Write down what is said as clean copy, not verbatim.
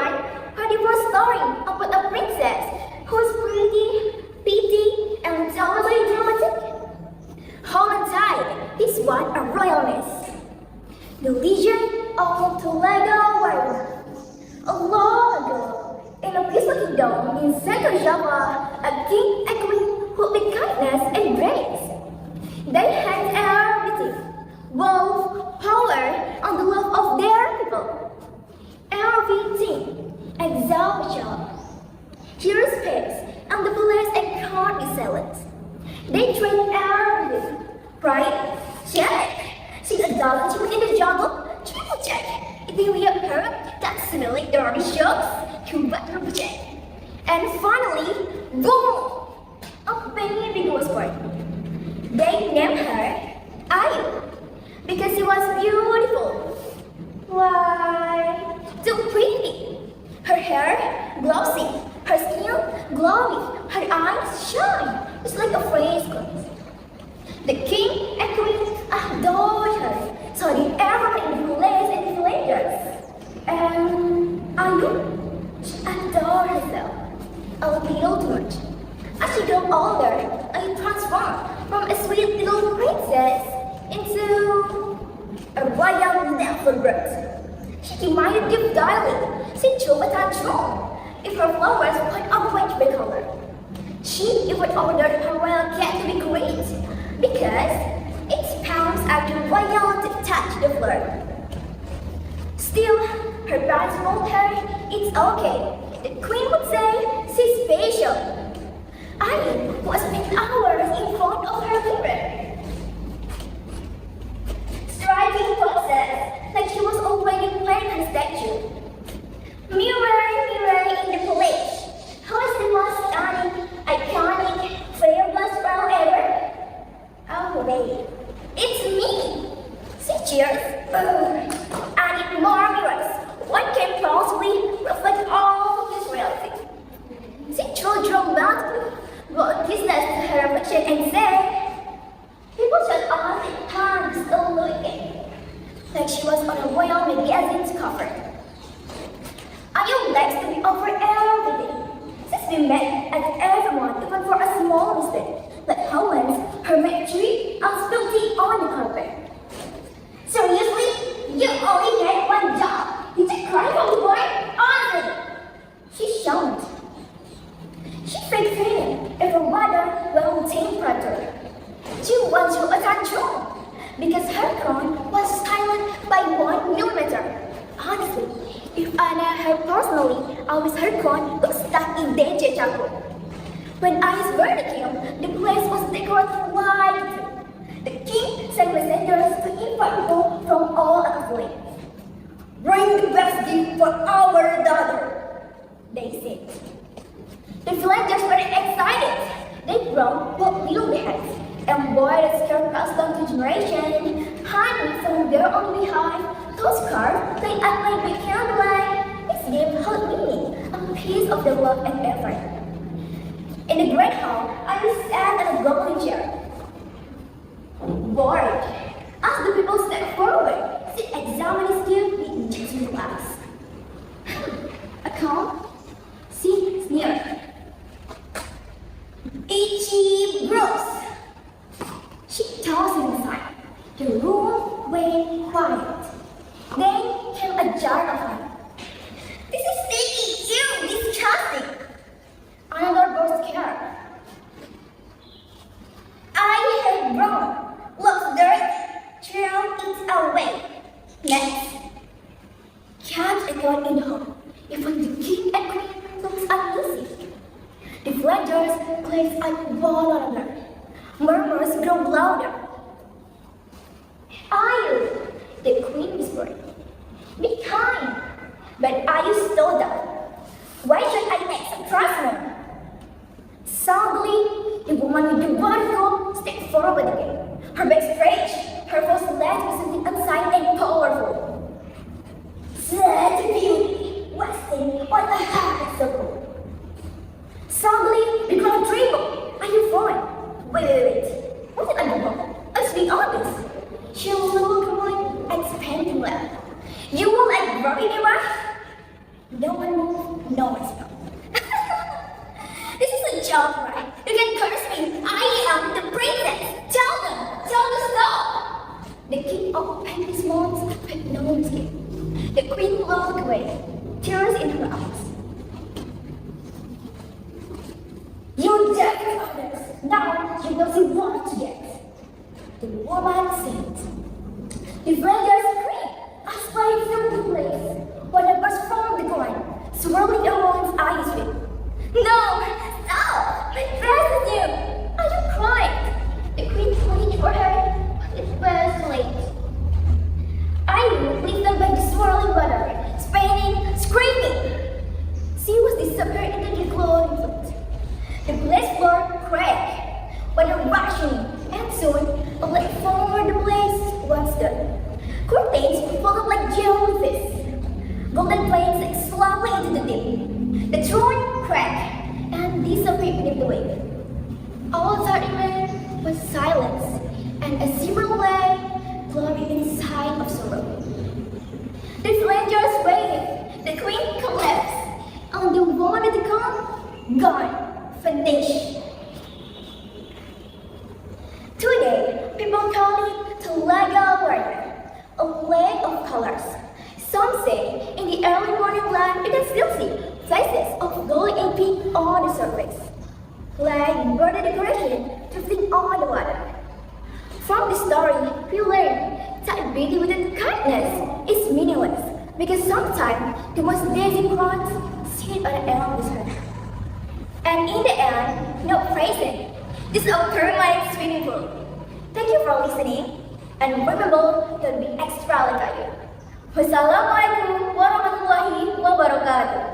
everyone heard the first story about a princess who was pretty, pretty, and totally dramatic? Hold on tight, this one a royalness. The legend of the Lego Warrior. A long ago, in a peaceful kingdom in Central Java, a king and queen who with kindness and grace. They had everything, wealth, power, and the love of their people. Everything, except the job. Here's space, and the palace and court is silent. They trade everything. Right? Check. She's a dollar to in the jungle. Triple check. If you hear her, that's smelly dirty shots. You better check. And finally, boom! A baby was born. They named her Ayu because she was beautiful. Why? So pretty. Her hair glossy, her skin glowing, her eyes shine. It's like a fresh glass. The king and queen adored her, so did everyone in the palace and the villagers. And Ayu, she adored herself a little too much. As she grew older, Ayu transformed from a sweet little princess into a royal never birth. She demanded gift daily. She chose a tantrum if her flowers were orange by color. She even ordered her royal cat to be great because its paws are too royal to touch the floor. Still, her parents told her it's okay. The queen would say she's special. Ayu was spent hours in front of her mirror, striking poses like she was already playing her statue. Mirror, mirror in the palace, who is the most stunning, iconic, fearless brown ever? Oh wait, it's me! She cheers. I need more mirrors. What can possibly reflect all this reality? She chose dramatically, brought business to her reflection and said, people should ask time to still looking. Like she was on a royal magazine's cover. Ayu likes to be over everything. She's been mad at everyone even for a small mistake, like how once her maid tree and spilled tea on the carpet. Seriously? You only had one job. Did you cry from the boy? Honestly! She shouted. She faked pain if her mother will temperature. She went through a tantrum because her crown was silent by 1 millimeter. Honestly, if I know her personally, I wish her crown got stuck in danger jungle. When Ayu's birthday came, the place was decorated white. The king sent messengers to invite people from all across the land. Bring the best gift for our daughter, they said. The villagers were excited. They brought what little they had, embroidered scarf passed down to generation, honey from their own beehive, those scarves they outlined with candlelight. This gave her meaning, a piece of their love and effort. In the great hall, I sat at a golden chair. Bored, as the people stepped forward, she examined his gift with judgment eyes. A comb? She sneered. Itchy bruise. She tossed it aside. The room went quiet. Then came a jar of honey. This is sticky, ew, disgusting. Another burst scared. I have grown. Looks dirt, throw it away. Next. Cat echoed in the hall. Even the king and queen looked uneasy. The villagers glanced at one another. Murmurs grew louder. Ayu, the queen whispered. Be kind. But Ayu stood up. Why should I make some trust? Suddenly, the woman with the water coat stepped forward again. Her back stretched, her voice led with something unsigned and powerful. Such beauty, resting on a heart so cold. Suddenly, the crowd trembled. Are you fine? Wait. What's it under? Let's be honest. She looked around and expanding laugh. You will like rubbing it right? No one no one smell. This is a joke, right? You can curse me. I am the princess. Tell them to stop. The king of Penny's moms had no one skin. The queen looked away, tears in her eyes. You dared others. Now you know you want to get. The woman said. The villagers screamed, aspiring from the place, when a burst from the ground, swirling around his eyes with. No! Stop! My dress is you! Are you crying? The queen pleaded for her, but it was too late. I would leave them by the swirling water, spinning, screaming. She was disappeared into the glowing flood. The blaze floor cracked, water rushing, and soon a black foam where the blaze once stood. Curtains folded like jellyfish. Golden planes slowly into the deep. The throne cracked and disappeared beneath the wave. All that remained was silence and a silver lay glowing inside of sorrow. The villagers waited. The queen collapsed, and the woman at the gun gone, finished. Today, people call it the legal warrior, a flag of colors. Some say in the early morning light you can still see flashes of gold and pink on the surface. Flag border decoration drifting on the water. From the story, we learn that beauty without kindness is meaningless because sometimes the most dazzling crowns sit on the enemy's head. And in the end, no praising. This is our permanent swimming pool. Thank you for listening, and remember to be extra like you. Wassalamualaikum warahmatullahi wabarakatuh.